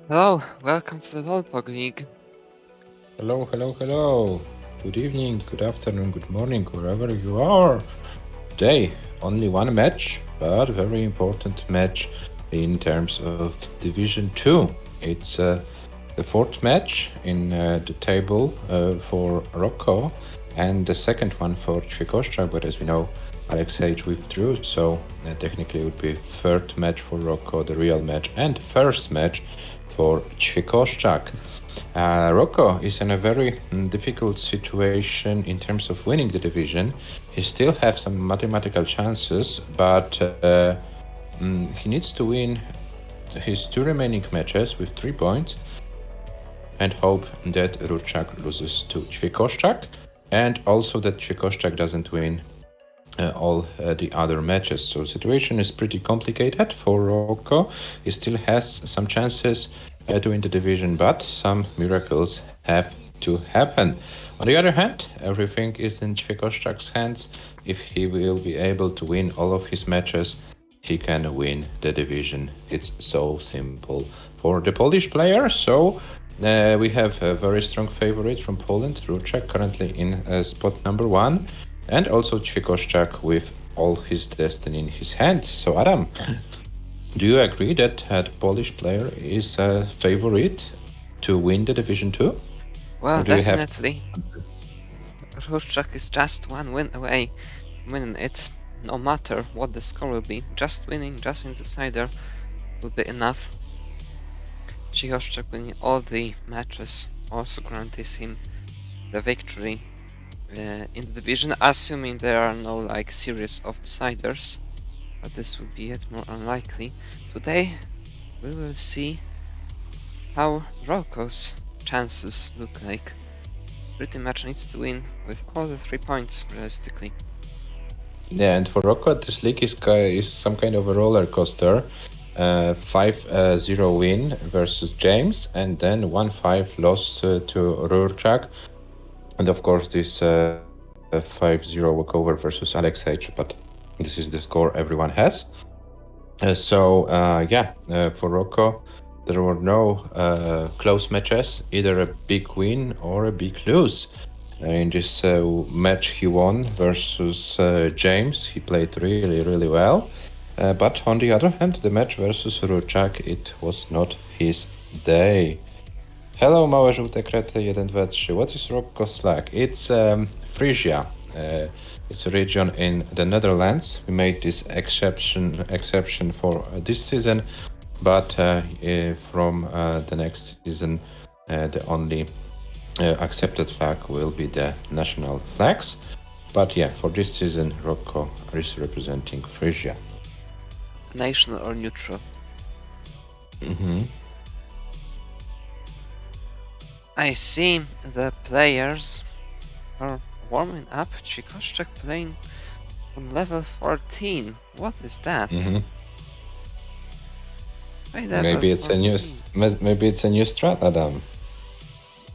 Hello, welcome to the Lolpog League. Hello, hello, hello. Good evening, good afternoon, good morning, wherever you are. Today, only one match, but very important match in terms of Division 2. It's the fourth match in the table for Rocco and the second one for Ćvikoščak, but as we know, Alex H withdrew, so technically it would be third match for Rocco, the real match, and first match for Ćvikoščak. Rocco is in a very difficult situation in terms of winning the division. He still has some mathematical chances, but he needs to win his two remaining matches with 3 points and hope that Rurčak loses to Ćvikoščak and also that Ćvikoščak doesn't win all the other matches. So situation is pretty complicated for Rocco. He still has some chances to win the division, but some miracles have to happen. On the other hand, everything is in Ćvikoščak's hands. If he will be able to win all of his matches, he can win the division. It's so simple for the Polish player. So we have a very strong favorite from Poland, Rurčak, currently in spot number 1, and also Ćvikoščak with all his destiny in his hand. So Adam, do you agree that the Polish player is a favorite to win the Division 2? Well, do you have- definitely. Rurčak is just one win away from winning it. No matter what the score will be, just winning the decider will be enough. Ćvikoščak winning all the matches also guarantees him the victory in the division, assuming there are no series of deciders, but this would be yet more unlikely. Today we will see how Rocco's chances look like. Pretty much needs to win with all the 3 points realistically. Yeah, and for Rocco, this league is some kind of a roller coaster. 5-0 win versus James, and then 1-5 loss to Rurčak. And of course, this 5-0 walkover versus Alex H, but this is the score everyone has. For Rocco, there were no close matches, either a big win or a big lose. In this match he won versus James, he played really, really well. But on the other hand, the match versus Rurčak, it was not his day. Hello, małe żółte krety 1, 2, 3. What is Rocco's flag? It's Frisia. It's a region in the Netherlands. We made this exception for this season, but from the next season, the only accepted flag will be the national flags. But yeah, for this season, Rocco is representing Frisia. National or neutral? I see the players are warming up. Ćvikoščak playing on level 14. What is that? Maybe it's a new strat, Adam.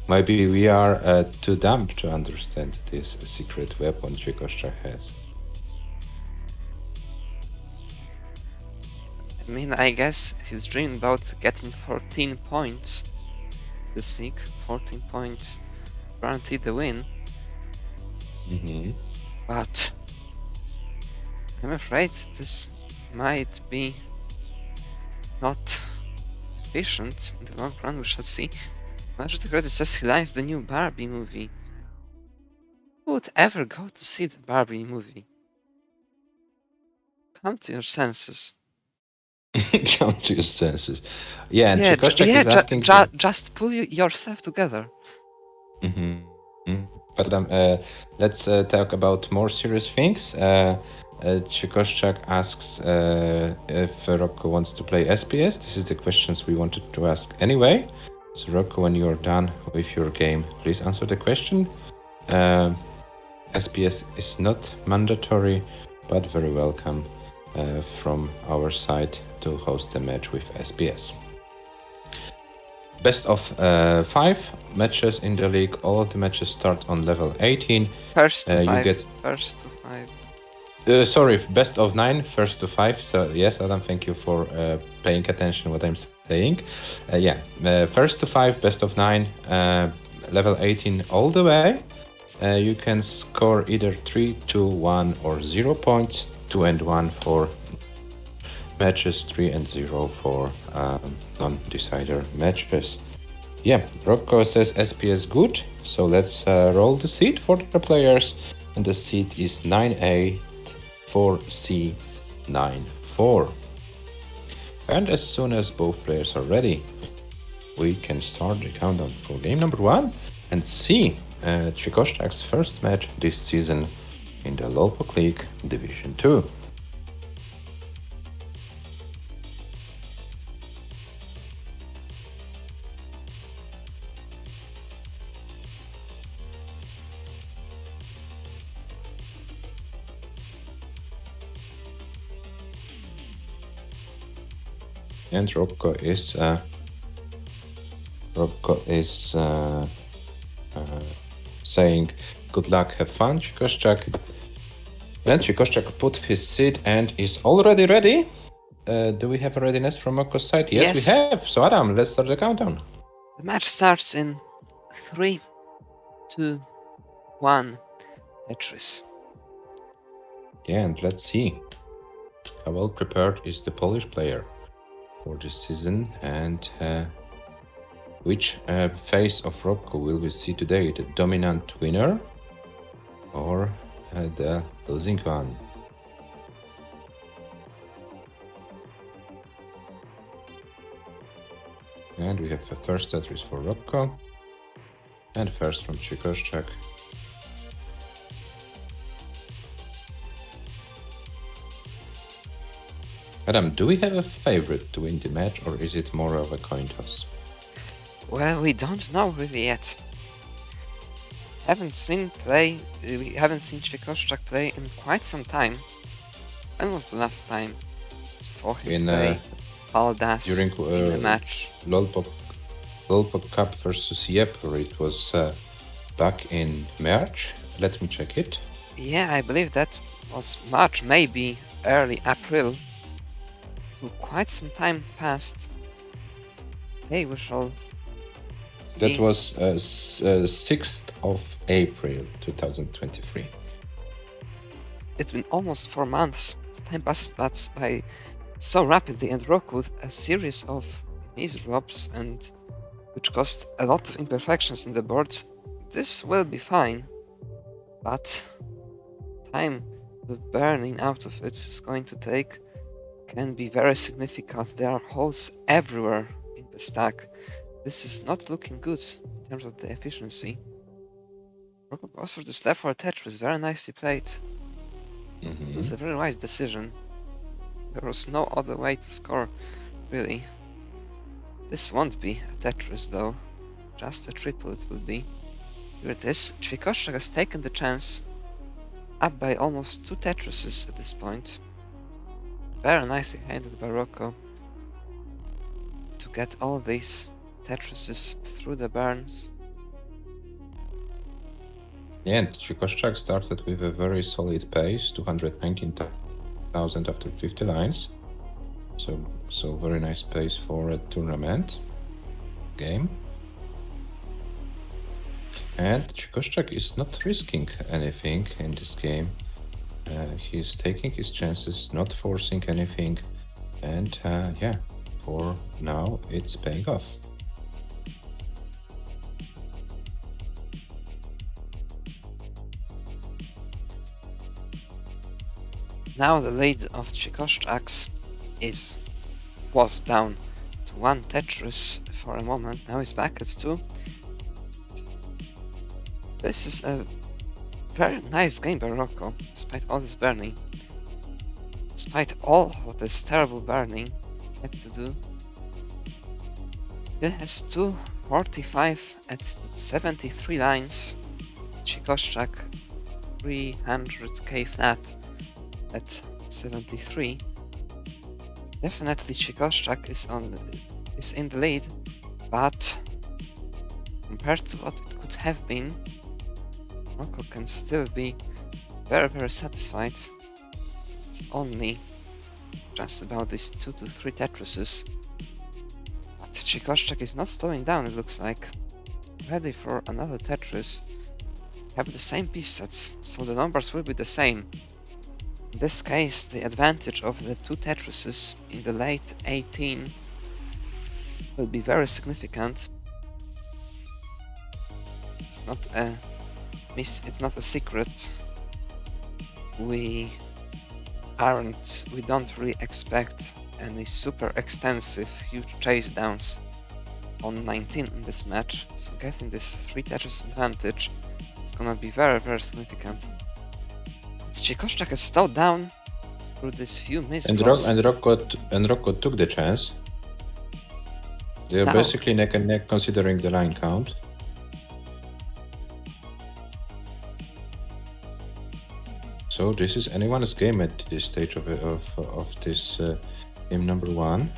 Maybe we are too dumb to understand this secret weapon Ćvikoščak has. I mean, I guess he's dreaming about getting 14 points this week. 14 points guarantee the win. But I'm afraid this might be not efficient in the long run. We shall see. Magic Credit says he likes the new Barbie movie. Who would ever go to see the Barbie movie? Come to your senses. Come to your senses. Yeah, and Ćvikoščak is asking... just pull yourself together. But let's talk about more serious things. Ćvikoščak asks if Rocco wants to play SPS. This is the questions we wanted to ask anyway. So Rocco, when you're done with your game, please answer the question. SPS is not mandatory, but very welcome from our side to host a match with SPS. Best of 5 matches in the league. All of the matches start on level 18. First to 5. You get... First to 5. Sorry, best of 9, first to 5. So yes, Adam, thank you for paying attention to what I'm saying. Yeah, first to 5, best of 9, level 18 all the way. You can score either 3, 2, 1, or 0 points. 2 and 1 for matches, 3 and 0 for non-decider matches. Yeah, Rocco says SPS good, so let's roll the seed for the players. And the seed is 984C94. And as soon as both players are ready, we can start the countdown for game number 1 and see Chikoshtak's first match this season in the Lolpok League Division 2. And Rocco is saying good luck, have fun, Chikoshtak. And Chikoshtak put his seed and is already ready. Do we have a readiness from Rocco's side? Yes, Yes. we have. So Adam, let's start the countdown. The match starts in 3, 2, 1. Tetris. Yeah, and let's see how well prepared is the Polish player for this season, and which phase of Rocco will we see today? The dominant winner or the losing one? And we have the first Tetris for Rocco and first from Chikoshtak. Adam, do we have a favorite to win the match, or is it more of a coin toss? Well, we don't know really yet. We haven't seen Chikoshtak play in quite some time. When was the last time we saw him play Paldas during in a match? Lolpok Cup versus Yepur. It was back in March. Let me check it. Yeah, I believe that was March, maybe early April. So quite some time passed. Hey, we shall see. That was 6th of April 2023. It's been almost 4 months. Time passes by so rapidly, and Rocco with a series of miss-drops, and which caused a lot of imperfections in the boards. This will be fine, but time the burning out of it is going to take can be very significant. There are holes everywhere in the stack. This is not looking good in terms of the efficiency. Rocco goes for this left for Tetris, very nicely played. It was a very wise decision. There was no other way to score, really. This won't be a Tetris though, just a triple it will be. Here it is. Chikoshtak has taken the chance, up by almost 2 Tetrises at this point. Very nicely handled by Rocco to get all these Tetrises through the burns. Yeah, and Chikoshtak started with a very solid pace, 219,000 after 50 lines. So very nice pace for a tournament game. And Chikoshtak is not risking anything in this game. He's taking his chances, not forcing anything, and yeah, for now it's paying off. Now the lead of Chikoshtak's was down to 1 Tetris for a moment. Now he's back at 2. This is a very nice game by Rocco, despite all this burning. Despite all of this terrible burning he had to do. Still has 245 at 73 lines. Chikoshtak 300k flat at 73. Definitely Chikoshtak is in the lead, but compared to what it could have been, Rocco can still be very satisfied. It's only just about these 2 to 3 Tetrises. Chikoshchak is not slowing down, it looks like. Ready for another Tetris. Have the same piece sets, so the numbers will be the same. In this case, the advantage of the two Tetrises in the late 18 will be very significant. It's not a secret. We don't really expect any super extensive, huge chase downs on 19 in this match, so getting this 3 Tetris advantage is gonna be very, very significant. Chikoshchak has slowed down through these few missed blocks. And Rocco took the chance. They're Now- basically neck and neck considering the line count. So this is anyone's game at this stage of this game number 1.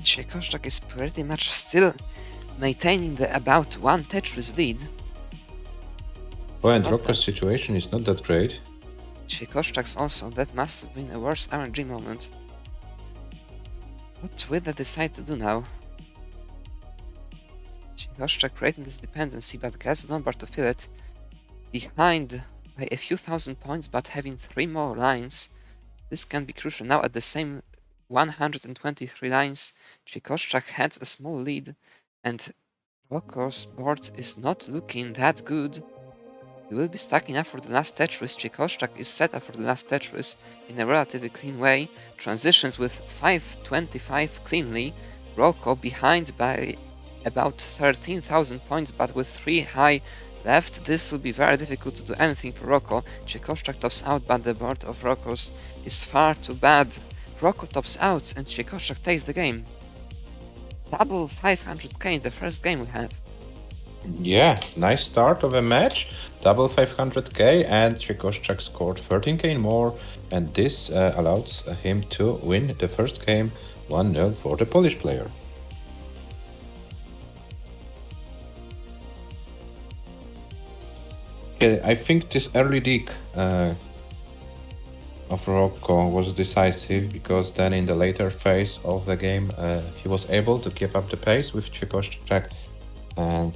Chikoshchak is pretty much still maintaining the about 1 Tetris lead. Oh, and not Rocco's bad. situation is not that great. Chikoshchak's also, that must have been a worse RNG moment. What will they decide to do now? Chikoshchak creating this dependency, but gets the number to fill it. Behind by a few thousand points, but having 3 more lines. This can be crucial. Now at the same 123 lines, Chikoshchak had a small lead, and Rocco's board is not looking that good. He will be stacking up for the last Tetris. Chikoshchak is set up for the last Tetris in a relatively clean way. Transitions with 525 cleanly. Rocco behind by about 13,000 points, but with 3 high left. This will be very difficult to do anything for Rocco. Chikoshchak tops out, but the board of Rocco's is far too bad. Rocco tops out, and Chikoshchak takes the game. Double 500k in the first game we have. Yeah, nice start of a match. Double 500k, and Chikoshchak scored 13k more, and this allows him to win the first game 1-0 for the Polish player. Okay, I think this early dig of Rocco was decisive, because then in the later phase of the game he was able to keep up the pace with Chikoshchak, and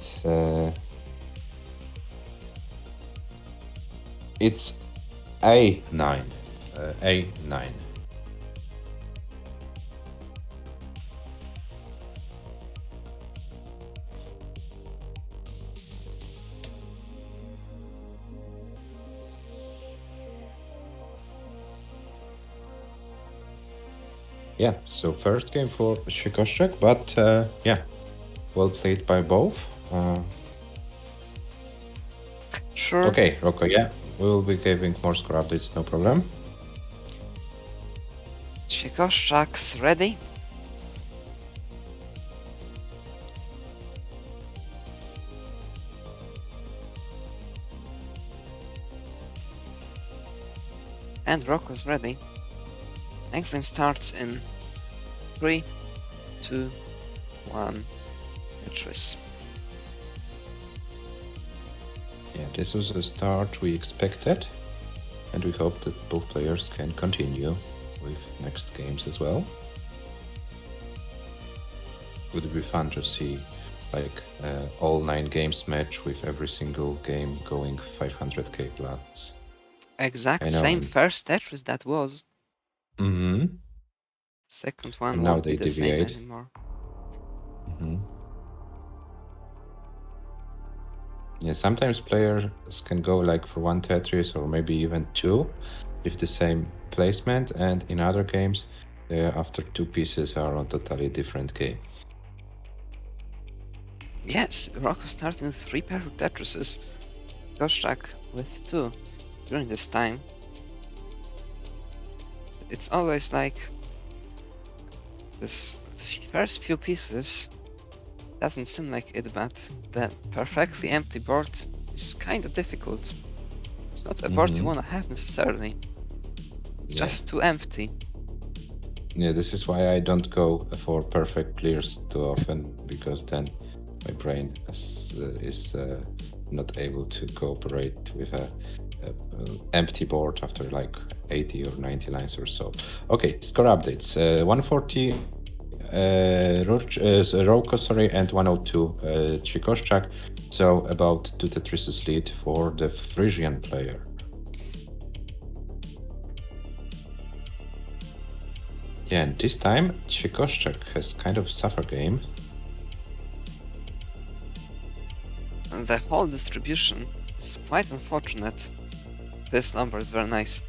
it's A9. A9. Yeah, so first game for Chikoshchak, but yeah, well played by both. Sure. Okay, Rocco, yeah, we will be giving more score updates, no problem. Chikoshchak's ready. And Rocco's ready. Next game starts in 3, 2, 1. Tetris. Yeah, this was a start we expected, and we hope that both players can continue with next games as well. Would be fun to see like all 9 games match with every single game going 500k plus. Exact I know. same first Tetris that was. Mm-hmm. Second one And now won't be they the same deviate. anymore. Mm-hmm. Yeah, sometimes players can go like for 1 Tetris or maybe even 2 with the same placement, and in other games, after 2 pieces are on totally different game. Yes, Rocco starting with 3 perfect Tetrises. Chikoshchak with 2 during this time. It's always like this first few pieces doesn't seem like it, but the perfectly empty board is kind of difficult. It's not a board you Mhm. want to have necessarily. It's Yeah. just too empty. Yeah, this is why I don't go for perfect clears too often, because then my brain is not able to cooperate with a empty board after like 80 or 90 lines or so. Okay, score updates. 140 Roko, sorry, and 102 Chikoshchak. So about 2 Tetrises lead for the Frisian player. Yeah, and this time Chikoshchak has kind of suffer game. The whole distribution is quite unfortunate. This number is very nice.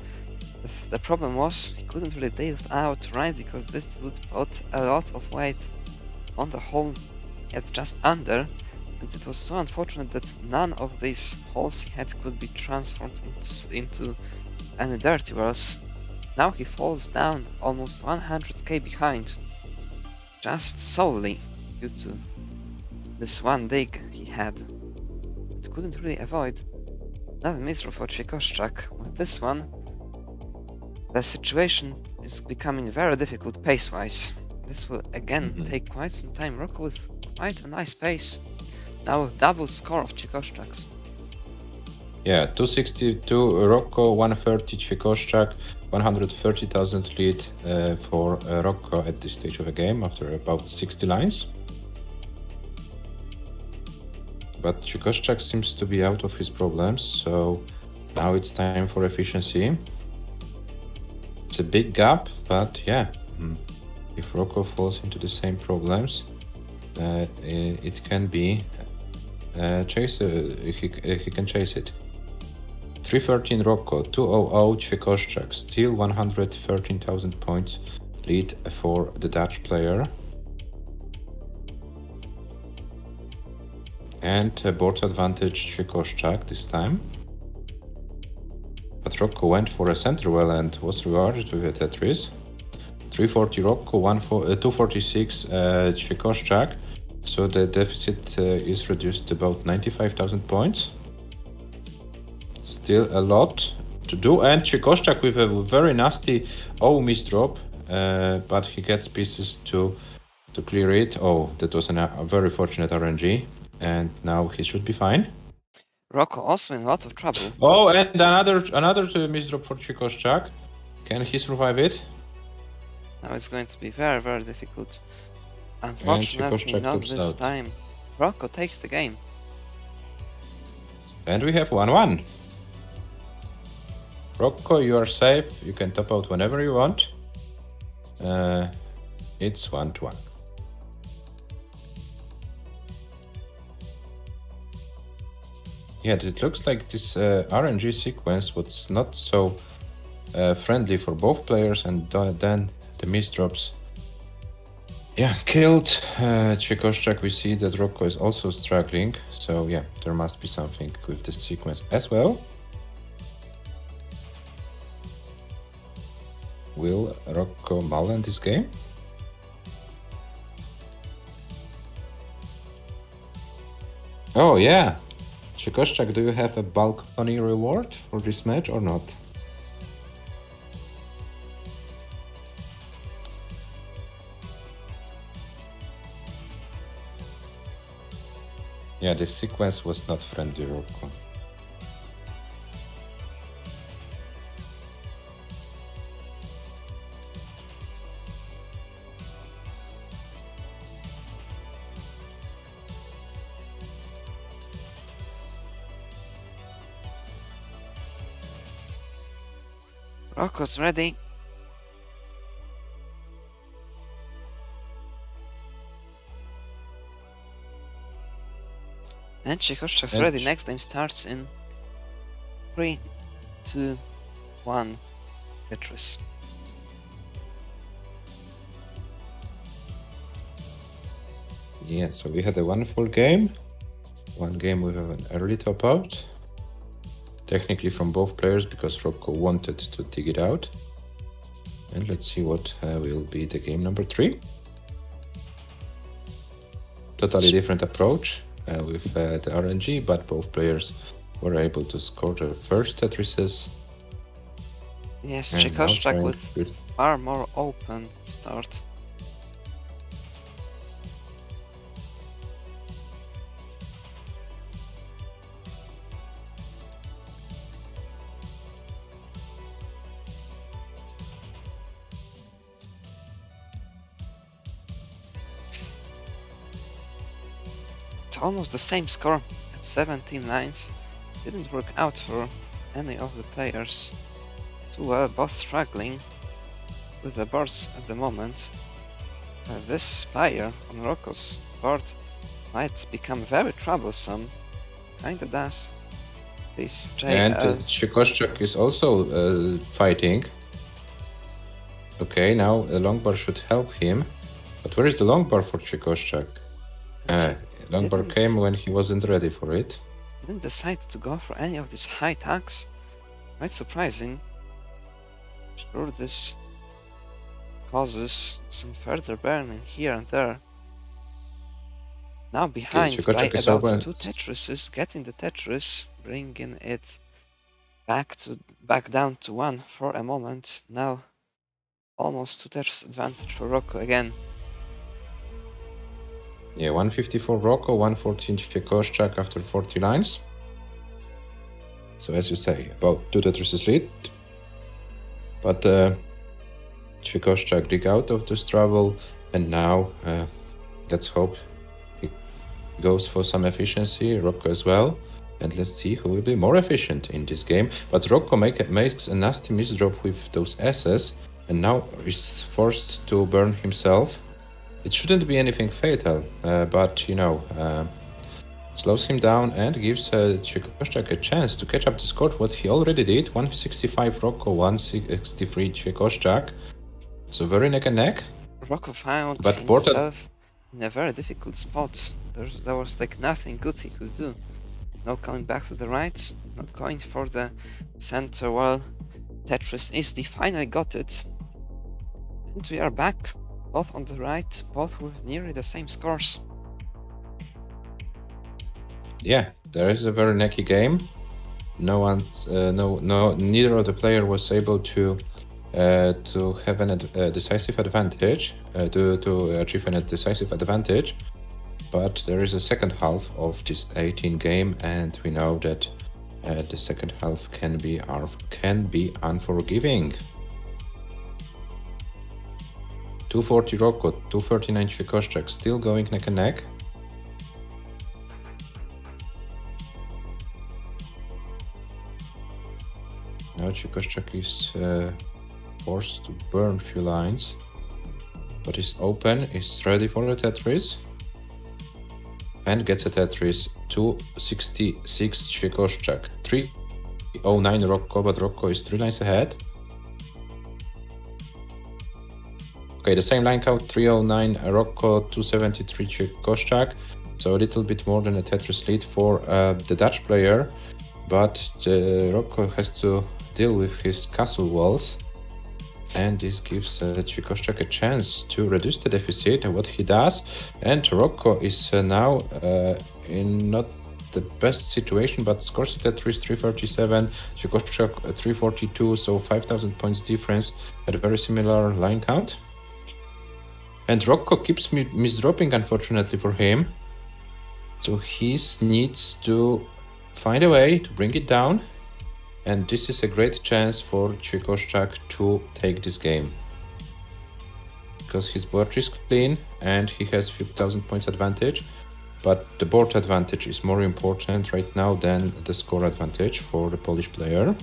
The problem was he couldn't really build out right because this would put a lot of weight on the hole he had just under, and it was so unfortunate that none of these holes he had could be transformed into any dirty wells. Now he falls down almost 100k behind, just solely due to this one dig he had. It couldn't really avoid another misdrop for Chikoshchak. With this one, the situation is becoming very difficult pace-wise. This will again take quite some time. Roko with quite a nice pace. Now double score of Chikoshchak's. Yeah, 262 Roko, 130 Chikoshchak, 130,000 lead for Roko at this stage of the game after about 60 lines. But Chikoshchak seems to be out of his problems, so now it's time for efficiency. It's a big gap, but yeah, if Roko falls into the same problems, it can be he can chase it. 313 Roko, 200 Chikoshchak, still 113,000 points lead for the Dutch player. And board advantage Chikoshchak this time. But Roko went for a center well and was rewarded with a Tetris. 340 Roko, 246 Chikoshchak. So the deficit is reduced to about 95,000 points. Still a lot to do. And Chikoshchak with a very nasty misdrop. But he gets pieces to clear it. Oh, that was a very fortunate RNG. And now he should be fine. Roko also in a lot of trouble. Oh, and another misdrop for Chikoshchak. Can he survive it? Now it's going to be very, very difficult. Unfortunately, not this time. Roko takes the game. And we have 1-1. Roko, you are safe. You can top out whenever you want. It's 1-1. Yeah, it looks like this RNG sequence was not so friendly for both players, and then the misdrops, yeah, killed Chikoshchak. We see that Roko is also struggling, so yeah, there must be something with this sequence as well. Will Roko mullen this game? Oh yeah! Chikoshchak, do you have a balcony reward for this match or not? Yeah, this sequence was not friendly, Roko. Roko's ready. And Chikoshchak's ready. Next game starts in 3, 2, 1. Tetris. Yeah, so we had a wonderful game. One game with an early top out. Technically from both players because Roko wanted to dig it out. And let's see what will be the game number 3. Totally different approach with the RNG, but both players were able to score their first Tetrises. Yes, Chikoshchak with far more open start. almost the same score at 17 lines. Didn't work out for any of the players. Too well, both struggling with the boards at the moment. This spire on Rocco's board might become very troublesome. Kinda does. This And JL. Chikoshchak is also fighting. Okay, now a longbar should help him. But where is the longbar for Chikoshchak? Longbar Didn't- came when he wasn't ready for it. Didn't decide to go for any of these high attacks. Quite surprising. Sure, this causes some further burning here and there. Now behind by Chikoshchak is about open. 2 Tetrises, getting the Tetris, bringing it back down to 1 for a moment. Now almost 2 Tetris advantage for Rocco again. Yeah, 154 Rocco, 114 Chikoshchak after 40 lines. So as you say, about 2 Tetrises lead. But Chikoshchak dig out of this trouble, and now let's hope he goes for some efficiency, Rocco as well. And let's see who will be more efficient in this game. But Rocco makes a nasty misdrop with those S's, and now is forced to burn himself. It shouldn't be anything fatal, but you know, slows him down and gives Chikoshchak a chance to catch up the score, what he already did. 165 Rocco, 163 Chikoshchak. So very neck and neck. Rocco found But himself in a very difficult spot. There was like nothing good he could do. No coming back to the right, not going for the center. Well, Tetris easily finally got it. And we are back, both on the right, both with nearly the same scores. Yeah, there is a very necky game. Neither of the player was able to have a decisive advantage, to achieve a decisive advantage. But there is a second half of this 18 game, and we know that the second half can be unforgiving. 240 Rocco, 239 Chikoshchak, still going neck and neck. Now Chikoshchak is forced to burn few lines, but is open, is ready for the Tetris, and gets a Tetris. 266 Chikoshchak, 309 Rocco, but Rocco is 3 lines ahead. Okay, the same line count, 309 Rocco, 273 Chikoshchak, so a little bit more than a Tetris lead for the Dutch player, but Rocco has to deal with his castle walls, and this gives Chikoshchak a chance to reduce the deficit, what he does, and Rocco is now in not the best situation, but scores it at 337, Chikoshchak 342, so 5,000 points difference at a very similar line count. And Rocco keeps misdropping, unfortunately for him, so he needs to find a way to bring it down. And this is a great chance for Chikoshchak to take this game, because his board is clean and he has few thousand points advantage, but the board advantage is more important right now than the score advantage for the Polish player.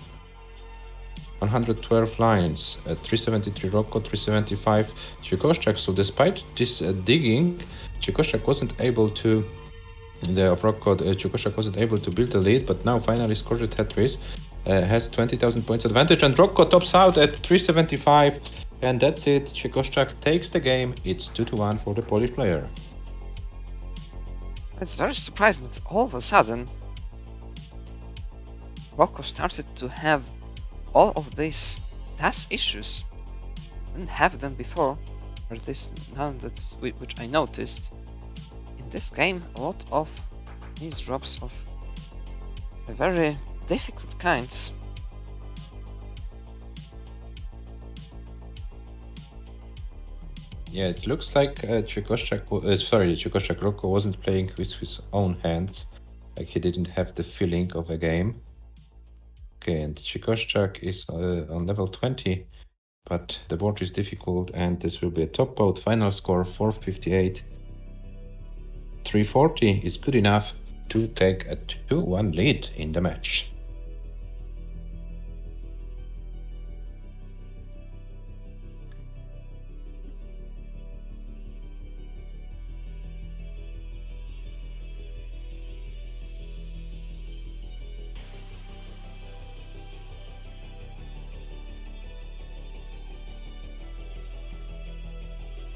112 lines, 373 Rocco, 375 Chikoshchak. So despite this digging, Chikoshchak wasn't able to Chikoshchak wasn't able to build the lead, but now finally scored a Tetris. Has 20,000 points advantage, and Rocco tops out at 375, and that's it. Chikoshchak takes the game. It's 2-1 for the Polish player. It's very surprising that all of a sudden Rocco started to have all of these task issues. Didn't have them before, or at least none which I noticed. In this game, a lot of these drops of a very difficult kinds. Yeah, it looks like Chikoshchak Rocco wasn't playing with his own hands, like he didn't have the feeling of a game. Okay, and Chikoshchak is on level 20, but the board is difficult, and this will be a top out. Final score 458. 340 is good enough to take a 2-1 lead in the match.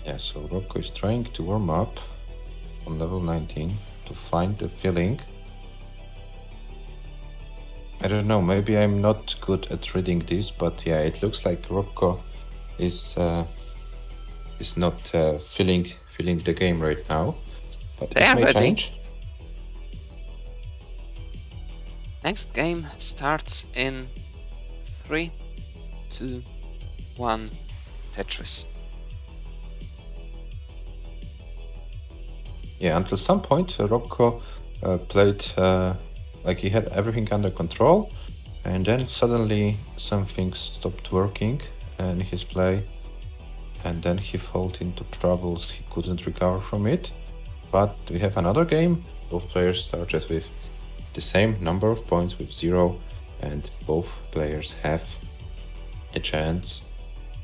Yeah, so Rocco is trying to warm up on level 19 to find the feeling. I don't know, maybe I'm not good at reading this, but yeah, it looks like Rocco is not feeling the game right now. But They it are may ready. change. Next game starts in 3, 2, 1, Tetris. Yeah, until some point, Rocco played like he had everything under control, and then suddenly something stopped working in his play, and then he fell into troubles. He couldn't recover from it. But we have another game. Both players started with the same number of points, with 0, and both players have a chance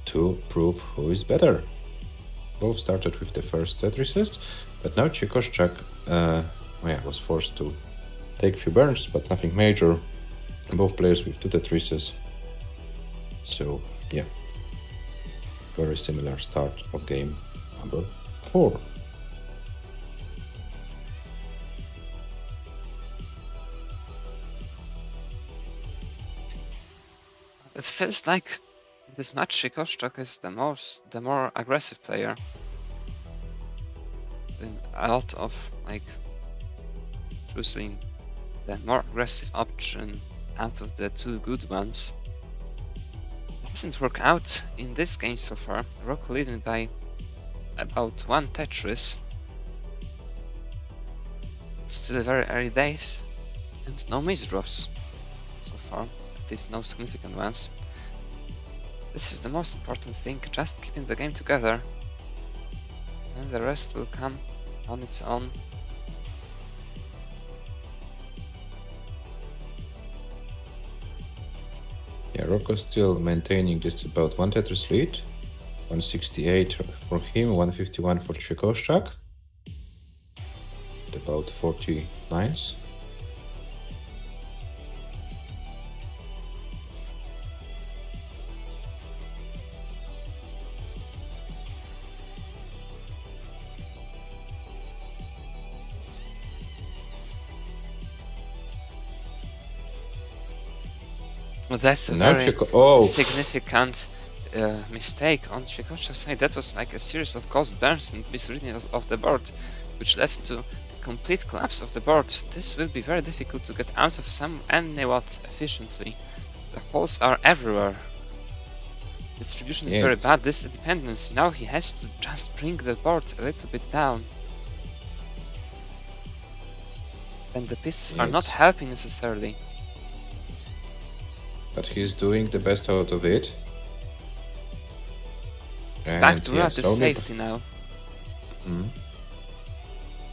to prove who is better. Both started with the first Tetrises, but now Chikoshchak was forced to take few burns, but nothing major. Both players with 2 Tetrises. So, yeah. Very similar start of game number 4. It feels like in this match Chikoshchak is the more aggressive player. In a lot of choosing the more aggressive option out of the 2 good ones. It doesn't work out in this game so far. Rocco leading by about 1 Tetris. It's still very early days and no misdrops so far, at least no significant ones. This is the most important thing, just keeping the game together, and the rest will come on its own. Yeah, Rocco still maintaining just about 1 Tetris lead. 168 for him, 151 for Chikoshchak. About 40 lines. Well, that's a Now very significant mistake on Chikoshchak's side. That was like a series of ghost burns and misreading of the board, which led to a complete collapse of the board. This will be very difficult to get out of anywhat efficiently. The holes are everywhere. Distribution is very bad. This dependence. Now he has to just bring the board a little bit down. And the pieces are not helping necessarily. But he's doing the best out of it. It's back to relative safety now.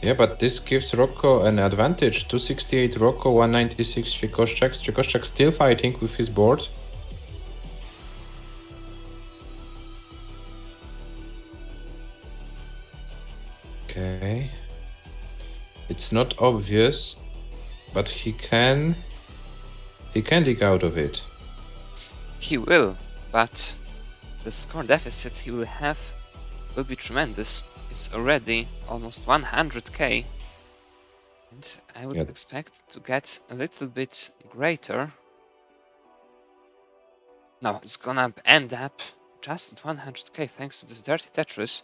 Yeah, but this gives Rocco an advantage. 268 Rocco, 196 Chikoshchak. Chikoshchak still fighting with his board. Okay. It's not obvious, but he can dig out of it. He will, but the score deficit he will have will be tremendous. It's already almost 100k, and I would expect to get a little bit greater. No, it's gonna end up just at 100k thanks to this dirty Tetris.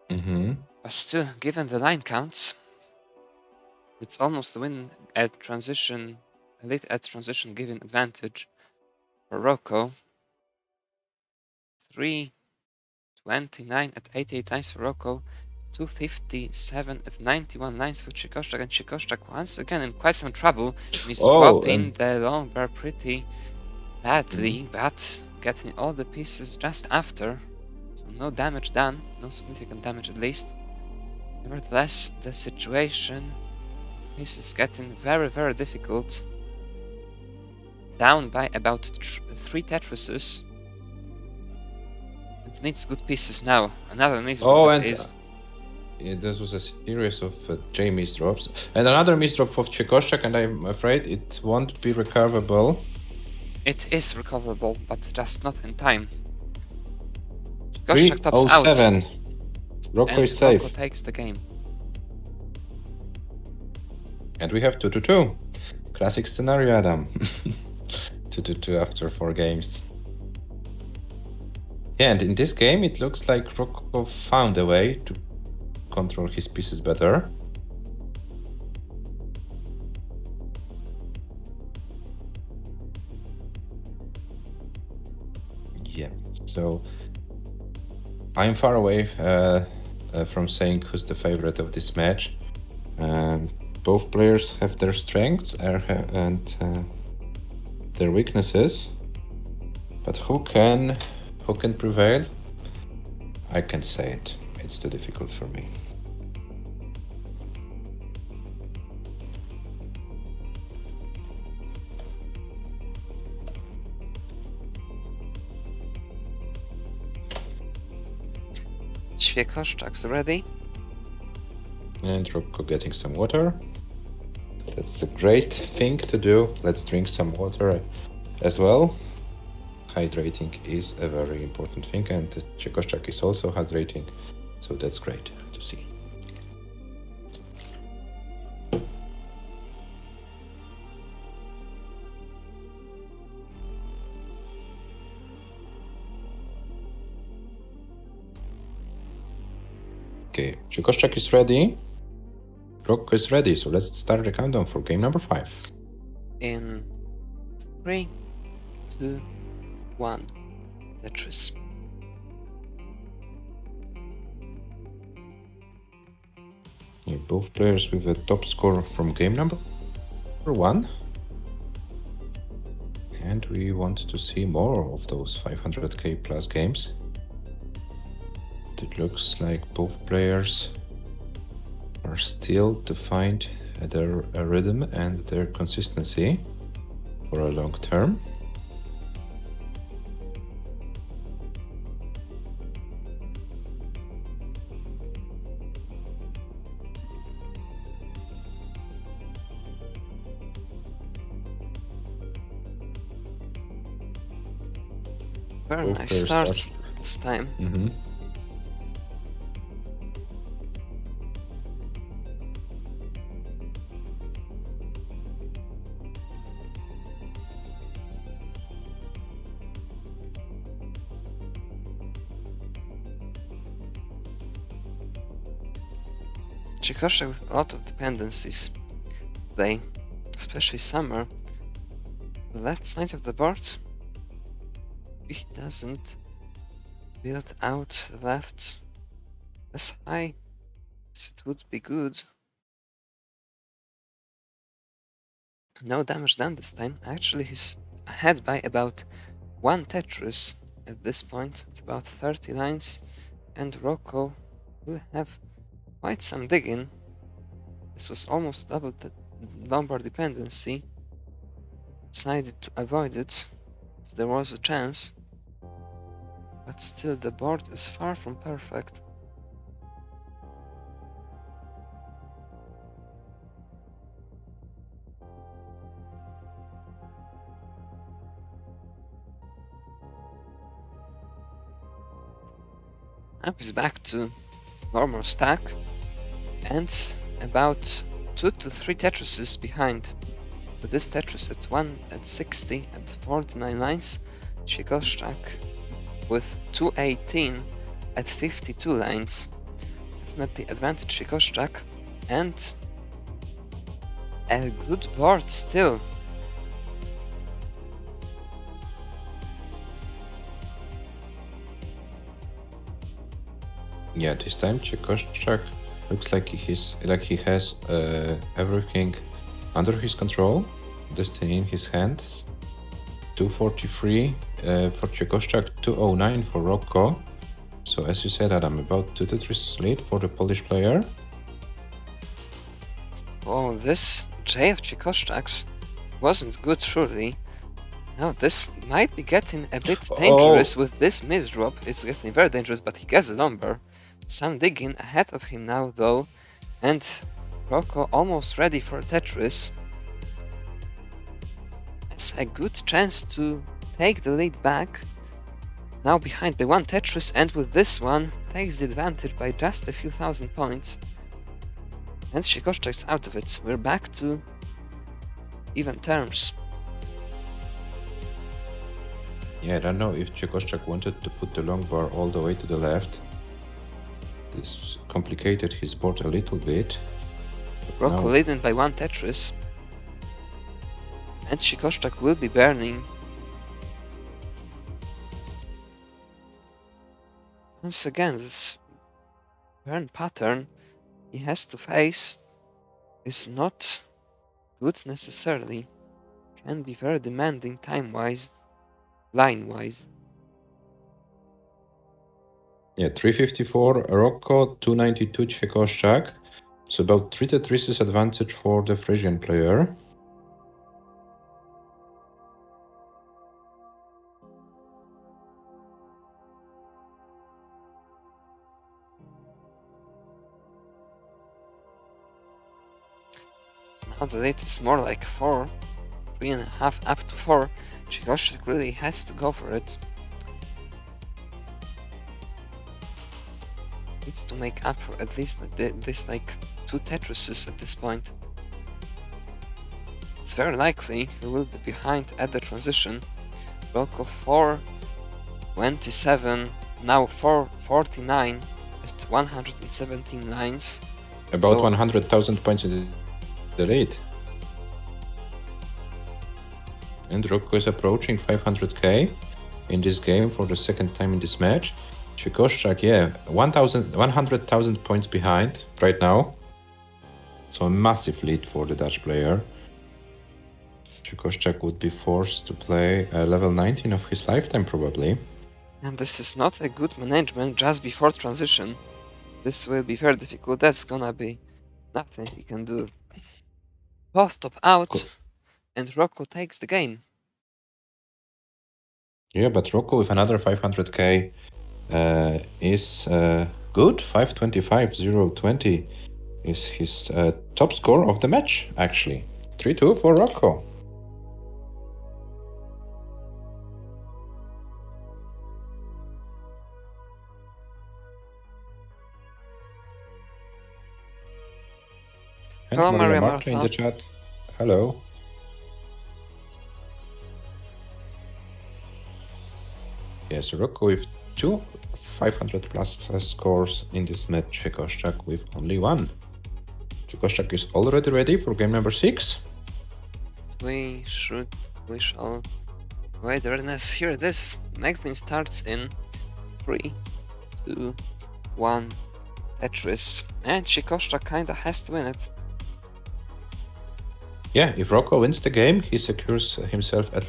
But still, given the line counts, it's almost a win at transition, a late at transition given advantage for Rocco. 329 at 88 lines for Rocco, 257 at 91 lines for Chikoshchak, and Chikoshchak once again in quite some trouble, misdropping the long bear pretty badly, but getting all the pieces just after, so no damage done, no significant damage at least. Nevertheless, the situation is getting very, very difficult. Down by about 3 Tetrises. It needs good pieces now. Another misdrop that is. Yeah, this was a series of J misdrops. And another misdrop of Czechostak, and I'm afraid it won't be recoverable. It is recoverable, but just not in time. Czechostak tops out. 307. Rocco is safe. Rocco takes the game. And we have 2-2. Classic scenario, Adam. 2-2 after 4 games. Yeah, and in this game it looks like Rocco found a way to control his pieces better. Yeah, so I'm far away from saying who's the favorite of this match. Both players have their strengths and their weaknesses, but who can prevail? I can't say it. It's too difficult for me. Ćwiekoszczak's ready. And Rocco getting some water. That's a great thing to do. Let's drink some water as well. Hydrating is a very important thing, and Czechostak is also hydrating, so that's great to see. Okay, Czechostak is ready. Rocco is ready, so let's start the countdown for game number 5. In 3, 2, 1. Tetris. Yeah, both players with a top score from game number 1. And we want to see more of those 500k plus games. It looks like both players are still to find their rhythm and their consistency for a long term. Very Both nice players start this time. Czechostak with a lot of dependencies today, especially Summer. The left side of the board, he doesn't build out the left as high as it would be good. No damage done this time. Actually, he's ahead by about 1 Tetris at this point. It's about 30 lines, and Rocco will have quite some digging. This was almost double the Lombard dependency. Decided to avoid it, so there was a chance. But still, the board is far from perfect. Now he's back to normal stack and about 2 to 3 Tetrises behind. With this Tetris at 1 at 60 at 49 lines, Czechostak with 218 at 52 lines. Definitely advantage Czechostak, and a good board still. Yeah, this time Czechostak looks like he has everything under his control, destiny in his hands. 243 for Czechostak, 209 for Rocco. So as you said, Adam, about 2 to 3 lead for the Polish player. Oh, this J of Chikoshchak's wasn't good, surely. Now this might be getting a bit dangerous with this misdrop. It's getting very dangerous, but he gets the number. Some digging ahead of him now, though, and Rocco almost ready for Tetris. Has a good chance to take the lead back. Now behind by one Tetris, and with this one takes the advantage by just a few thousand points. And Chikoshchak's out of it. We're back to even terms. Yeah, I don't know if Chikoshchak wanted to put the long bar all the way to the left. This complicated his board a little bit. Rocco leading by one Tetris. And Chikoshchak will be burning. Once again, this burn pattern he has to face is not good necessarily. Can be very demanding time-wise, line-wise. Yeah, 354 Rocco, 292 Chikoshchak. So about 3 Tetrises advantage for the Frisian player. Now the lead is more like 4, 3.5 up to 4. Chikoshchak really has to go for it. Needs to make up for at least this like 2 Tetrises at this point. It's very likely he will be behind at the transition. Rocco 427, now 449 at 117 lines. About So- 100,000 points in the lead. And Rocco is approaching 500k in this game for the second time in this match. Chikoshchak, yeah, 100,000 points behind right now. So a massive lead for the Dutch player. Chikoshchak would be forced to play level 19 of his lifetime probably. And this is not a good management just before transition. This will be very difficult. That's gonna be nothing he can do. Both top out, Cool. and Rocco takes the game. Yeah, but Rocco with another 500k is good. 525,020 is his top score of the match, actually. 3-2 for Rocco. And Hello, Maria Marta in Martha. the chat. Hello. Yes, Rocco with 2 500 plus scores in this match. Chikoshchak with only 1. Chikoshchak is already ready for game number 6. We shall wait the readiness. Here it is. Next game starts in 3, 2, 1. Tetris. And Chikoshchak kinda has to win it. Yeah, if Rocco wins the game, he secures himself at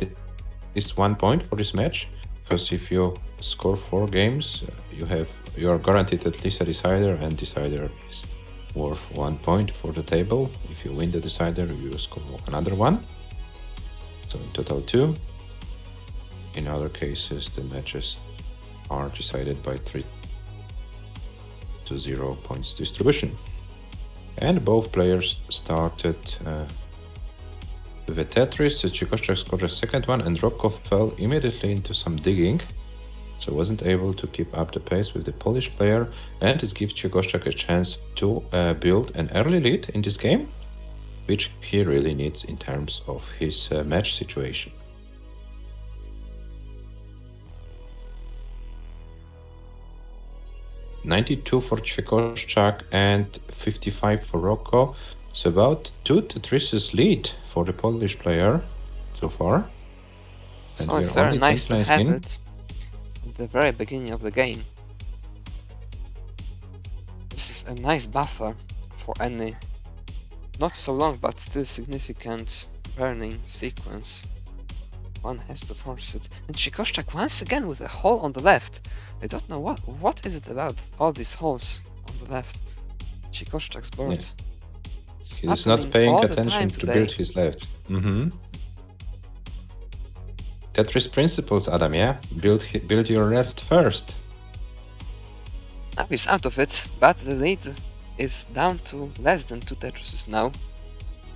least 1 point for this match. Because if you score 4 games, you are guaranteed at least a decider, and decider is worth 1 point for the table. If you win the decider, you score another 1. So in total 2. In other cases, the matches are decided by 3-0 points distribution. And both players started with a Tetris. Chikoshchak scored a second one, and Rocco fell immediately into some digging, so wasn't able to keep up the pace with the Polish player, and this gives Chikoshchak a chance to build an early lead in this game, which he really needs in terms of his match situation. $92 for Chikoshchak and 55 for Rocco. So about 2 Tetrises lead for the Polish player so far. So And it's we're very only nice to 29 have in. it at the very beginning of the game. This is a nice buffer for any not so long but still significant burning sequence. One has to force it. And Chikoshchak once again with a hole on the left. I don't know what is it about all these holes on the left. Chikoshchak's board. It's He's happening not paying all the attention time to today. build his left. Tetris principles, Adam, yeah? Build your left first. Now he's out of it, but the lead is down to less than 2 Tetrises now.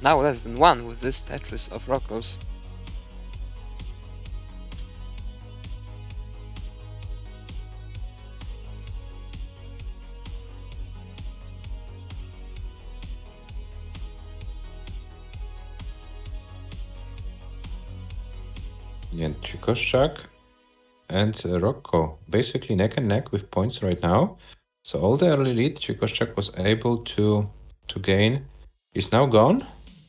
Now less than 1 with this Tetris of Rocco's. And Chikoshchak and Rocco basically neck and neck with points right now. So all the early lead Chikoshchak was able to gain is now gone.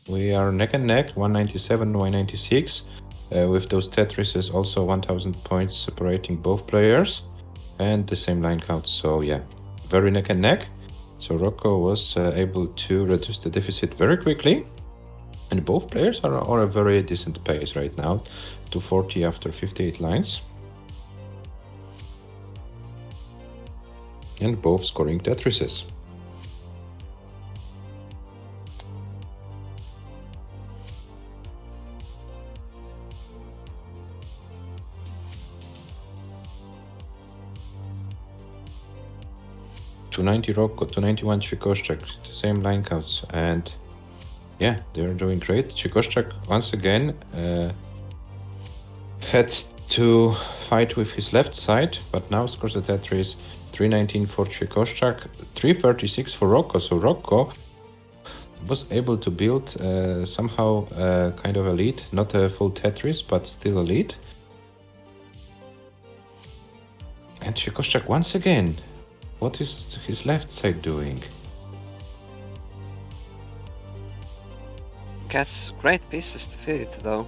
We are neck and neck, 197, 196. With those Tetrises, also 1000 points separating both players. And the same line count. So yeah, very neck and neck. So Rocco was able to reduce the deficit very quickly. And both players are on a very decent pace right now. 240 after 58 lines. And both scoring Tetrises. $290 Rocco, $291 Chikoshchak, the same line counts, and yeah, they're doing great. Chikoshchak once again had to fight with his left side, but now scores the Tetris. 319 for Chikoshchak, 336 for Rocco. So Rocco was able to build somehow kind of a lead, not a full Tetris, but still a lead. And Chikoshchak once again. What is his left side doing? Gets great pieces to fit it though.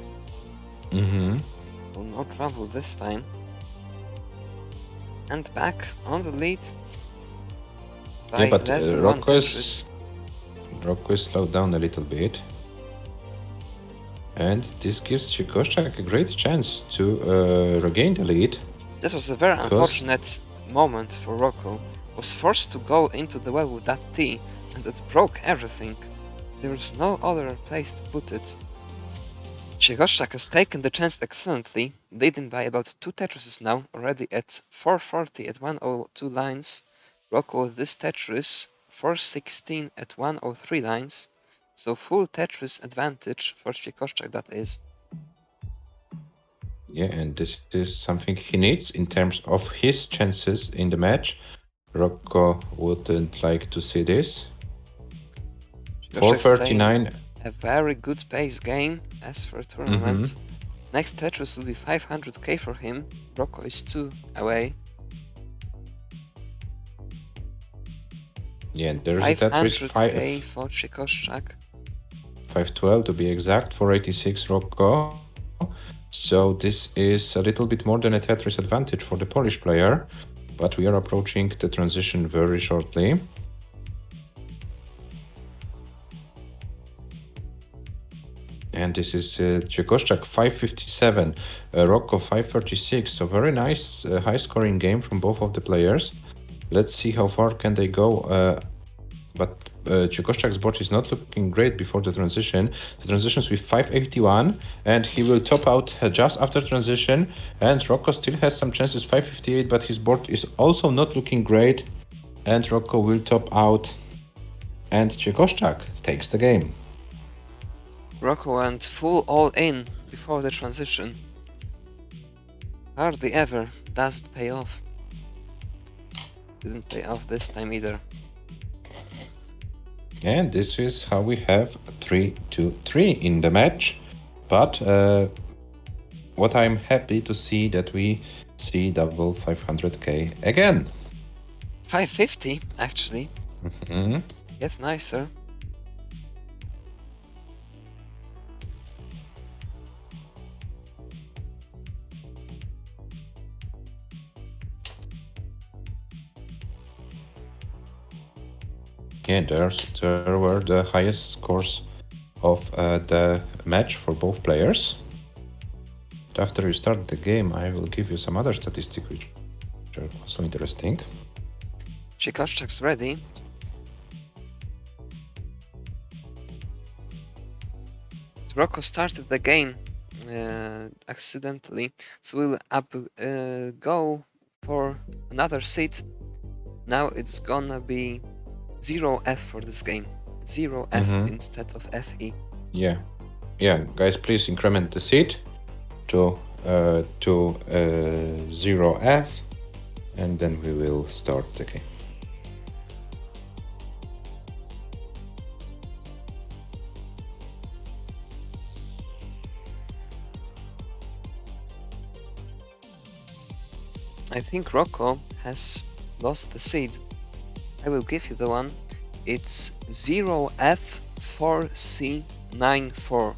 So no trouble this time. And back on the lead. By Yeah, but less than 1 Rocco Tetris. is slowed down a little bit. And this gives Chikoshchak a great chance to regain the lead. This was a very unfortunate moment for Rocco. Was forced to go into the well with that T, and it broke everything. There was no other place to put it. Chikoshchak has taken the chance excellently, leading by about 2 Tetrises now, already at 440 at 102 lines. Rocco with this Tetris, 416 at 103 lines. So full Tetris advantage for Chikoshchak, that is. Yeah, and this is something he needs in terms of his chances in the match. Rocco wouldn't like to see this. 439. A very good pace game as for a tournament. Next Tetris will be 500k for him. Rocco is 2 away. Yeah, there's a Tetris 500k for Chikoshchak. 512 to be exact, 486 Rocco. So this is a little bit more than a Tetris advantage for the Polish player, but we are approaching the transition very shortly. And this is Chikoshchak 557, Rocco 536. So very nice high scoring game from both of the players. Let's see how far can they go. But Chikoshchak's board is not looking great before the transition. The transition is with 581, and he will top out just after transition. And Rocco still has some chances, 558, but his board is also not looking great. And Rocco will top out, and Chikoshchak takes the game. Rocco went full all-in before the transition. Hardly ever does it pay off. Didn't pay off this time either. And this is how we have 3-2-3 in the match. But what I'm happy to see that we see double 500k again. 550 actually. Gets nicer. Yeah, there were the highest scores of the match for both players. After you start the game, I will give you some other statistics which are also interesting. Chikoshchak's ready. Rocco started the game accidentally, so we'll go for another seed. Now it's gonna be 0F for this game. 0F instead of FE. Yeah, guys, please increment the seed to 0F, and then we will start the game. I think Rocco has lost the seed. I will give you the one. It's 0F4C94.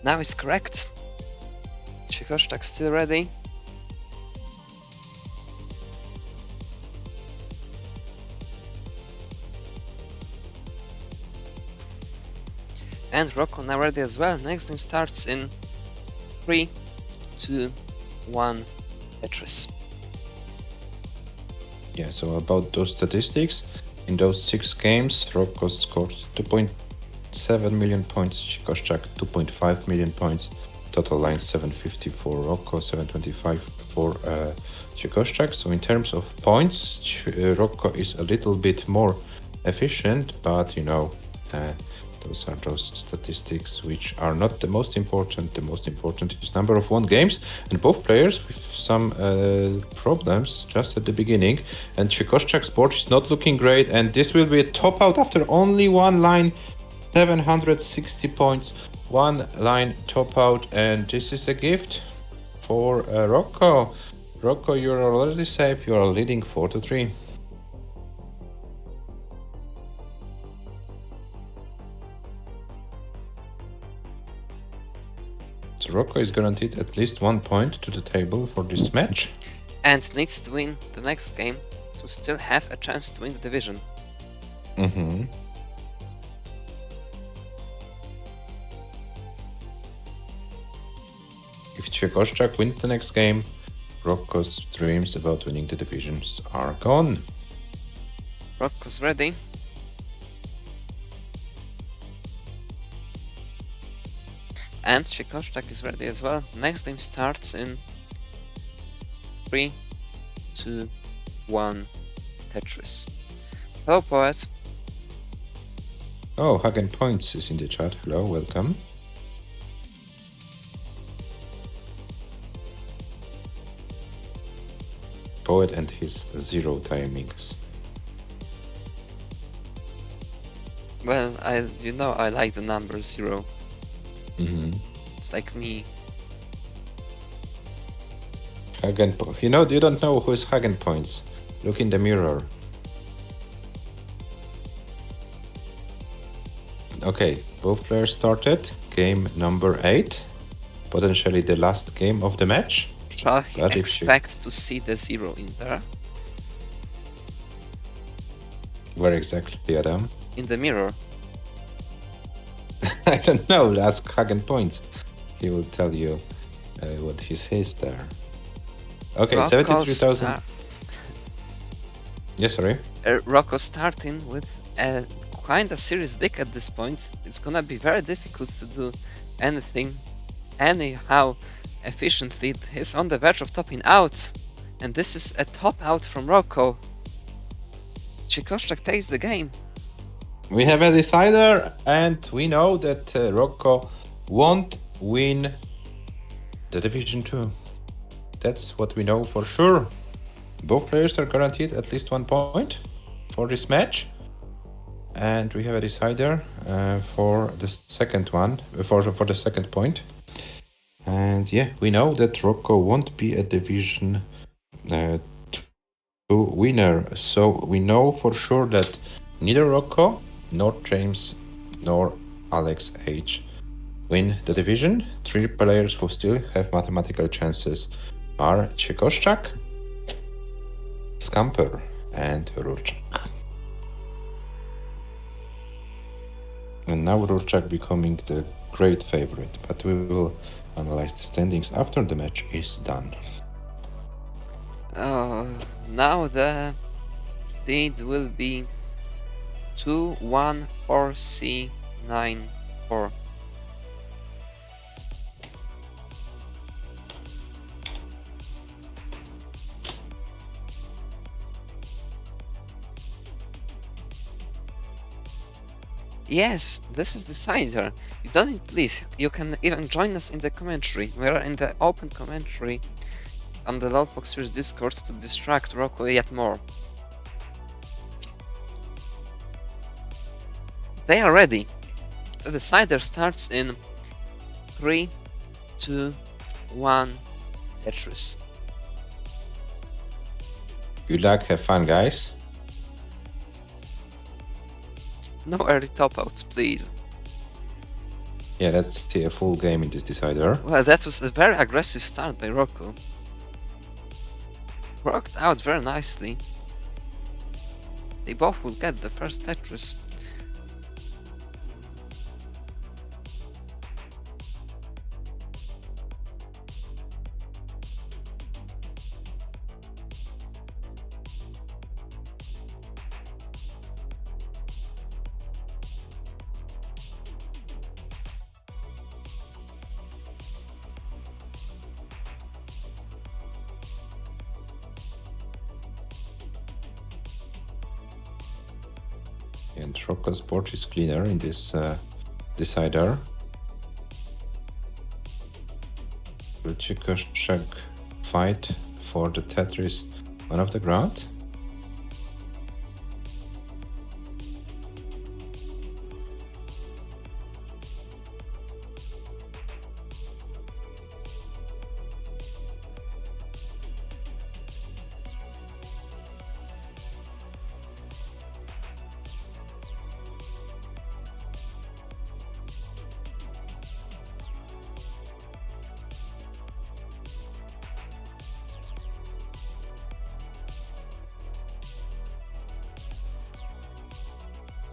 Now is correct. Cichoszczak still ready. And Rocco now ready as well. Next game starts in 3, 2, 1, Tetris. Yeah, so about those statistics, in those 6 games, Rocco scored 2.7 million points, Cichoszczak 2.5 million points, total lines 750 for Rocco, 725 for Cichoszczak. So in terms of points, Rocco is a little bit more efficient, but you know, those are those statistics which are not the most important. The most important is number of won games, and both players with some problems just at the beginning. And Cichoszczak's board is not looking great, and this will be a top out after only one line, 760 points, one line top out, and this is a gift for Rocco. Rocco, you're already safe. You are leading 4-3. So Rocco is guaranteed at least 1 point to the table for this match. And needs to win the next game to still have a chance to win the division. If Cichoszczak wins the next game, Rocco's dreams about winning the divisions are gone. Rocco's ready. And Cichoszczak is ready as well. Next game starts in 3, 2, 1, Tetris. Hello, Poet. Oh, Hagen Points is in the chat. Hello, welcome. Poet and his 0 timings. Well, I like the number 0. It's like me. Hagen, you don't know who is Hagen Points. Look in the mirror. Okay, both players started. Game number 8. Potentially the last game of the match. Shall he expect to see the 0 in there? Where exactly, Adam? In the mirror. I don't know, ask Hagen Points. He will tell you what he says there. Okay, 73,000. Yes, sorry? Rocco starting with a kind of serious deck at this point. It's gonna be very difficult to do anything anyhow efficiently. He's on the verge of topping out. And this is a top out from Rocco. Cichoszczak takes the game. We have a decider, and we know that Rocco won't win the Division 2. That's what we know for sure. Both players are guaranteed at least 1 point for this match. And we have a decider for the second one, for the second point. And yeah, we know that Rocco won't be a Division 2 winner. So we know for sure that neither Rocco, nor James, nor Alex H win the division. 3 players who still have mathematical chances are Cichoszczak, Scamper, and Rurczak. And now Rurczak becoming the great favorite, but we will analyze the standings after the match is done. Now the seed will be 2-1-4-C-9-4. Yes, this is Decider. You don't need to leave. You can even join us in the commentary. We are in the open commentary on the Loudbox Series Discord to distract Rocco yet more. They are ready. The Decider starts in 3, 2, 1, Tetris. Good luck, have fun, guys. No early top-outs, please. Yeah, let's see a full game in this Decider. Well, that was a very aggressive start by Rocco. Worked out very nicely. They both will get the first Tetris. And Rocco's board is cleaner in this Decider. Will Chikoshchak fight for the Tetris one of the ground?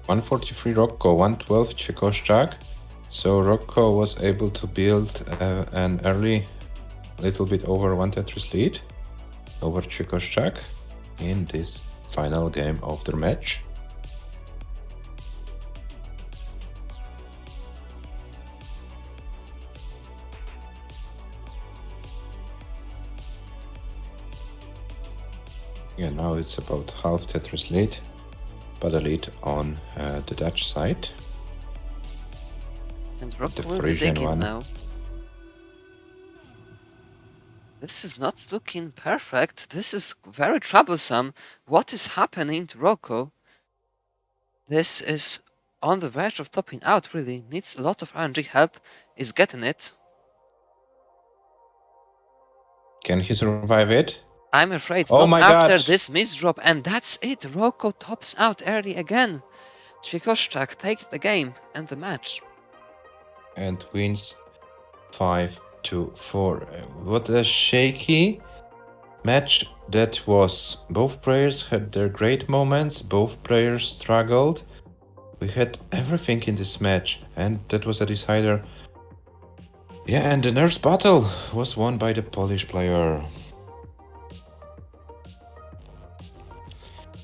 $143 Rocco, $112 Chikoshchak. So Rocco was able to build an early, little bit over one Tetris lead over Chikoshchak in this final game of the match. Yeah, now it's about half Tetris lead, but a lead on the Dutch side. And Rocco The will be Frisian digging one. now. This is not looking perfect. This is very troublesome. What is happening to Rocco? This is on the verge of topping out, really. Needs a lot of RNG help. Is getting it. Can he survive it? I'm afraid Oh not my after God. this misdrop, and that's it. Rocco tops out early again. Chikoshchak takes the game and the match. And wins 5-4. What a shaky match that was. Both players had their great moments, both players struggled. We had everything in this match, and that was a decider. Yeah, and the nurse battle was won by the Polish player.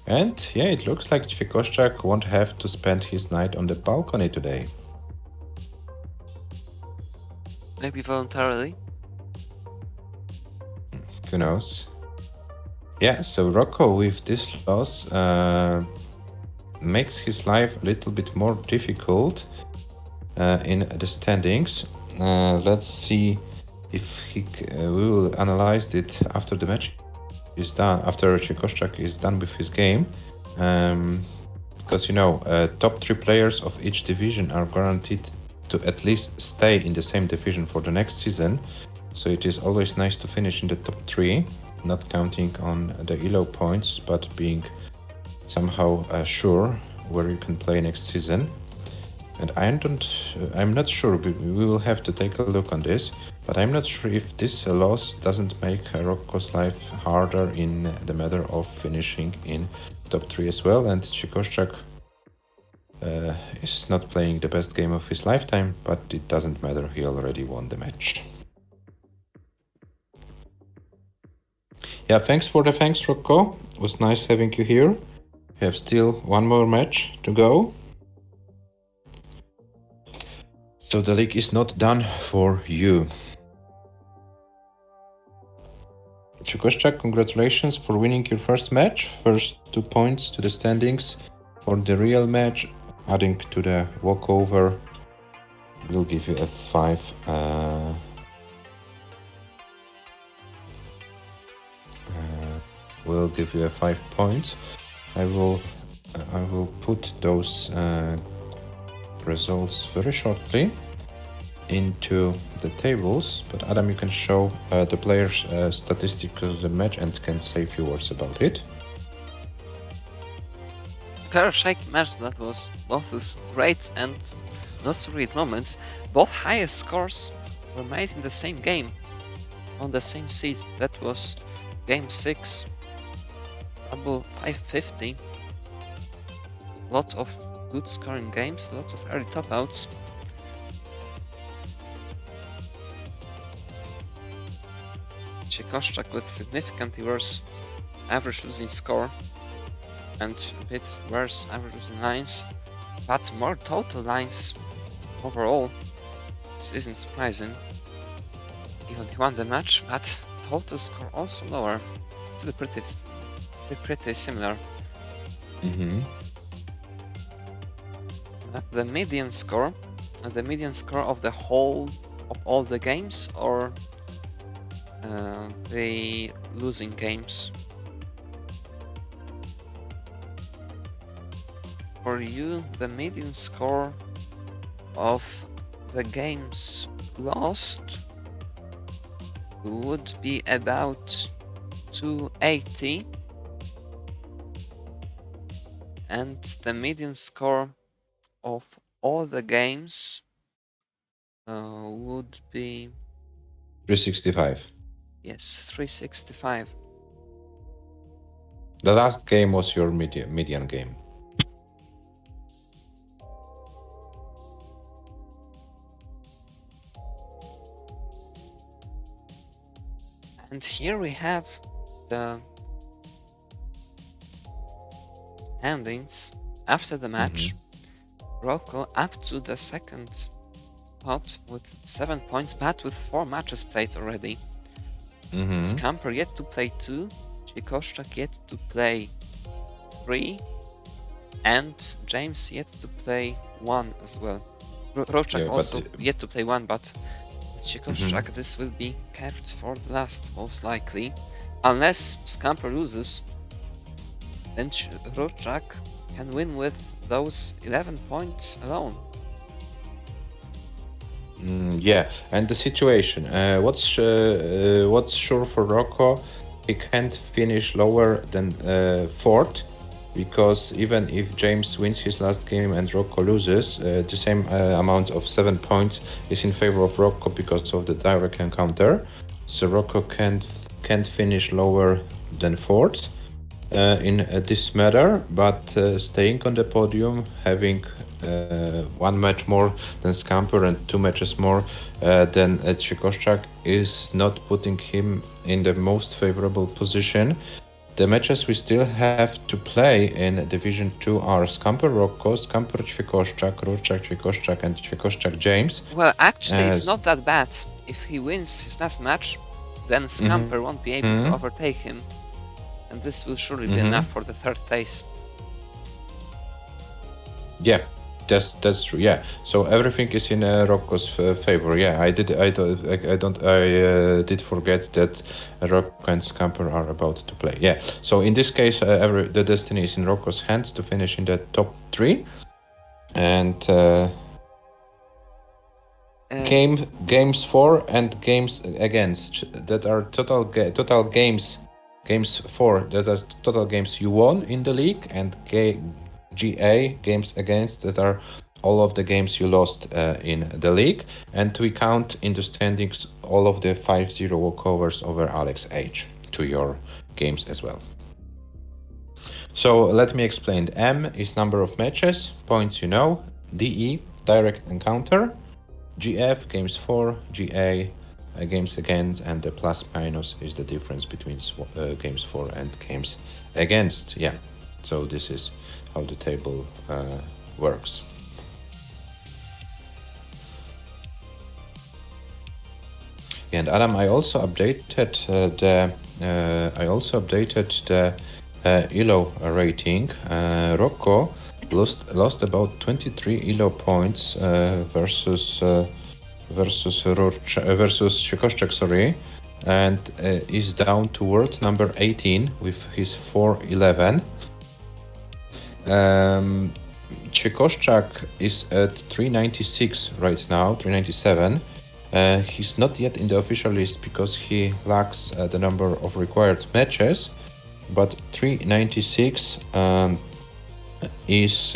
And yeah, it looks like Chikoshchak won't have to spend his night on the balcony today. Maybe voluntarily. Who knows? Yeah, so Rocco with this loss makes his life a little bit more difficult in the standings. Let's see if we will analyze it after the match is done, after Chikoshchak is done with his game. Because, you know, top 3 players of each division are guaranteed to at least stay in the same division for the next season. So it is always nice to finish in the top 3, not counting on the ELO points, but being somehow sure where you can play next season. And I'm not sure, we will have to take a look on this, but I'm not sure if this loss doesn't make Rocco's life harder in the matter of finishing in top 3 as well. And Chikoshchak is not playing the best game of his lifetime, but it doesn't matter. He already won the match. Yeah, thanks, Rocco. It was nice having you here. We have still one more match to go. So the league is not done for you. Chikoshchak, congratulations for winning your first match. First 2 points to the standings for the real match. Adding to the walkover will give you a 5. Will give you a 5 points. I will put those results very shortly into the tables, but Adam, you can show the players' statistics of the match and can say a few words about it. Very shaky match that was. Both was great and not so great moments. Both highest scores were made in the same game, on the same seed. That was game 6, double 550. Lot of good scoring games, lots of early top outs. Chikoshchak with significantly worse average losing score and a bit worse average losing lines, but more total lines overall. This isn't surprising. Even he won the match, but total score also lower. Still pretty similar. Mm-hmm. The median score of the whole of all the games, or the losing games? For you, the median score of the games lost would be about 280, and the median score of all the games would be 365. Yes, 365. The last game was your median game. And here we have the standings after the match. Rocco up to the second spot with 7 points, but with 4 matches played already. Scamper yet to play 2, Chikoshchak yet to play 3, and James yet to play 1 as well. Rochak also yet to play 1, but with Chikoshchak this will be kept for the last, most likely. Unless Scamper loses, then Rochak can win with those 11 points alone. Yeah, and the situation. What's sure for Rocco? He can't finish lower than 4th, because even if James wins his last game and Rocco loses, the same amount of 7 points is in favor of Rocco because of the direct encounter. So Rocco can't finish lower than 4th in this matter, but staying on the podium, having 1 match more than Scamper and 2 matches more than Chikoshchak is not putting him in the most favorable position. The matches we still have to play in Division 2 are Scamper Rocco, Scamper Chikoshchak, Rochak Chikoshchak, and Chikoshchak James. Well, actually, it's not that bad. If he wins his last match, then Scamper won't be able to overtake him. And this will surely be enough for the 3rd place. Yeah, that's true. Yeah, so everything is in Rocco's favor. Yeah, I did forget that Rocco and Scamper are about to play. Yeah, so in this case, the destiny is in Rocco's hands to finish in the top 3, and games 4 and games against, that are total games. Games 4, that are total games you won in the league, and GA, games against, that are all of the games you lost in the league. And we count in the standings all of the 5-0 walkovers over Alex H to your games as well. So let me explain. M is number of matches, points you know. DE, direct encounter. GF, games for. GA, games against. And the plus minus is the difference between games for and games against. Yeah, so this is how the table works. And Adam, I also updated the ELO rating. Rocco lost about 23 ELO points versus Sikoszczak, sorry, and is down to world number 18 with his 411. Sikoszczak is at 396 right now, 397. He's not yet in the official list because he lacks the number of required matches, but 396 is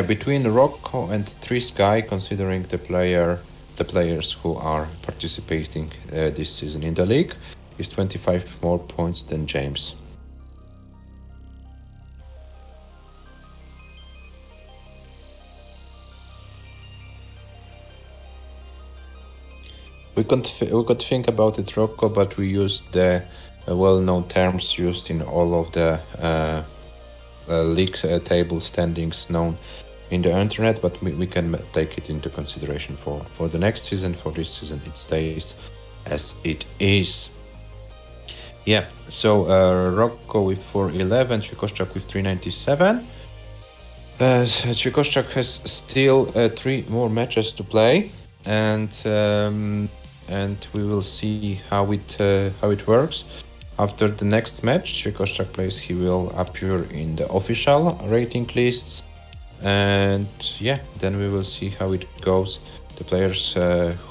between Rocco and 3Sky, considering the players who are participating this season in the league, is 25 more points than James. We could think about it, Rocco, but we used the well-known terms used in all of the league table standings known in the internet, but we can take it into consideration for the next season. For this season, it stays as it is. Yeah, so Rocco with 411, Sikoszczak with 397. Sikoszczak has still 3 more matches to play, and we will see how it works. After the next match Sikoszczak plays, he will appear in the official rating lists, and then we will see how it goes. The players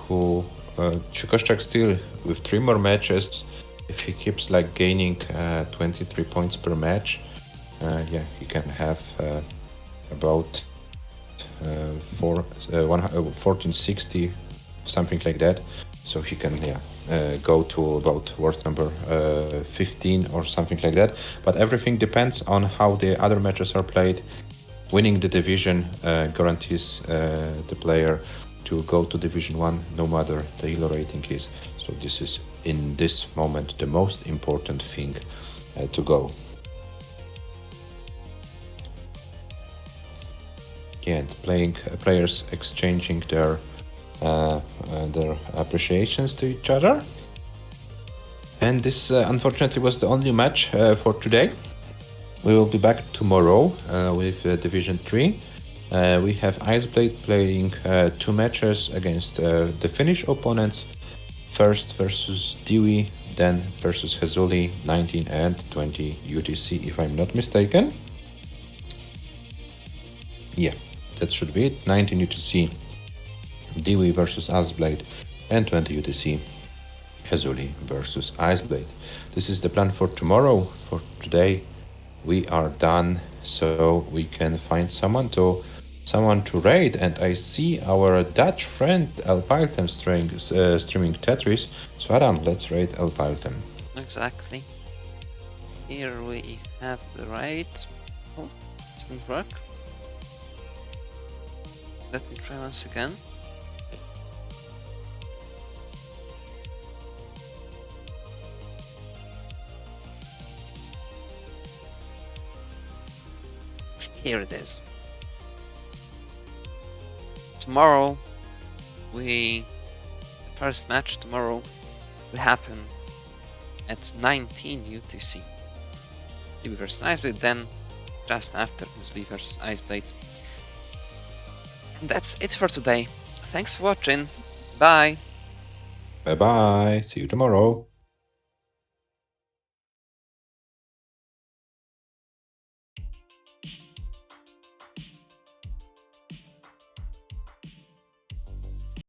who Sikoszczak still with 3 more matches. If he keeps gaining 23 points per match, he can have about 1460, something like that. So he can go to about world number 15 or something like that. But everything depends on how the other matches are played. Winning the division guarantees the player to go to Division 1, no matter the ELO rating is. So this is, in this moment, the most important thing to go. And players exchanging their appreciations to each other. And this unfortunately was the only match for today. We will be back tomorrow with Division 3. We have Iceblade playing 2 matches against the Finnish opponents. First versus Dewey, then versus Hezuli, 19 and 20 UTC, if I'm not mistaken. Yeah, that should be it. 19 UTC, Dewey versus Iceblade, and 20 UTC, Hezuli versus Iceblade. This is the plan for tomorrow. For today, we are done, so we can find someone to raid, and I see our Dutch friend Elpiltem streaming Tetris. So Adam, let's raid Elpiltem. Exactly. Here we have the raid. Oh, it didn't work. Let me try once again. Here it is. Tomorrow, the first match tomorrow will happen at 19 UTC. Dewey vs Iceblade, then just after is V vs Iceblade. And that's it for today. Thanks for watching. Bye. Bye bye. See you tomorrow.